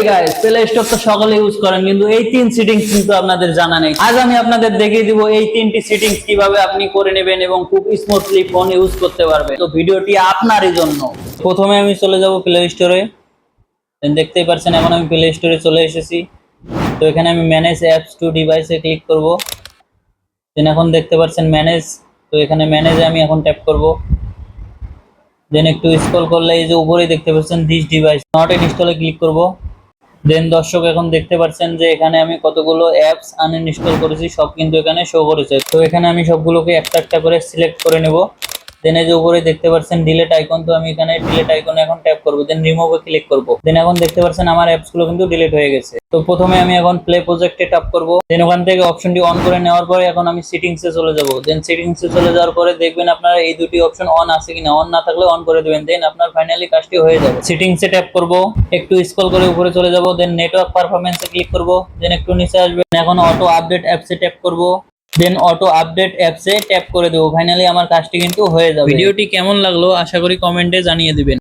Guys, play store তো সকলে use করেন, কিন্তু এই তিন সেটিংস কিন্তু আপনাদের জানা নেই। আজ আমি আপনাদের দেখিয়ে দিব এই তিনটি সেটিংস কিভাবে আপনি করে নেবেন এবং খুব স্মুথলি ফোন ইউজ করতে পারবেন। তো ভিডিওটি আপনারই জন্য। প্রথমে আমি চলে যাব প্লে স্টোরে। দেখতেই পাচ্ছেন এখন আমি প্লে স্টোরে চলে এসেছি। তো এখানে আমি ম্যানেজ অ্যাপস টু ডিভাইসে ক্লিক করব। দেন এখন দেখতে পাচ্ছেন ম্যানেজ। তো এখানে ম্যানেজে আমি এখন ট্যাপ করব। দেন একটু স্ক্রল করলে এই যে উপরেই দেখতে পাচ্ছেন দিস ডিভাইস নট ইনস্টলে ক্লিক করব। দেন দর্শক এখন দেখতে পাচ্ছেন যে এখানে আমি কতগুলো অ্যাপস আনইনস্টল করেছি, সব কিন্তু এখানে শো করেছে। তো এখানে আমি সবগুলোকে একটা একটা করে সিলেক্ট করে নেব। দেন এই যে উপরে দেখতে পাচ্ছেন ডিলিট আইকন, তো আমি এখানে ডিলিট আইকনে এখন ট্যাপ করব। দেন রিমুভে ক্লিক করব। দেন এখন দেখতে পাচ্ছেন আমার অ্যাপসগুলো কিন্তু ডিলিট হয়ে গেছে। তো প্রথমে আমি এখন প্লে প্রজেক্টে ট্যাপ করব। দেন ওখান থেকে অপশনটি অন করে নেওয়ার পরে এখন আমি সেটিংসে চলে যাব। দেন সেটিংসে চলে যাওয়ার পরে দেখবেন আপনারা এই দুটি অপশন অন আছে কিনা, অন না থাকলে অন করে দেবেন। দেন আপনার ফাইনালি কাজটি হয়ে যাবে। সেটিংসে ট্যাপ করব, একটু স্ক্রল করে উপরে চলে যাব। দেন নেটওয়ার্ক পারফরম্যান্সে ক্লিক করব। দেন একটু নিচে আসবেন, এখন অটো আপডেট অ্যাপসে ট্যাপ করব। দেন অটো আপডেট অ্যাপসে ট্যাপ করে দেবো। ফাইনালি আমার কাজটি কিন্তু হয়ে যাবে। ভিডিওটি কেমন লাগলো আশা করি কমেন্টে জানিয়ে দিবেন।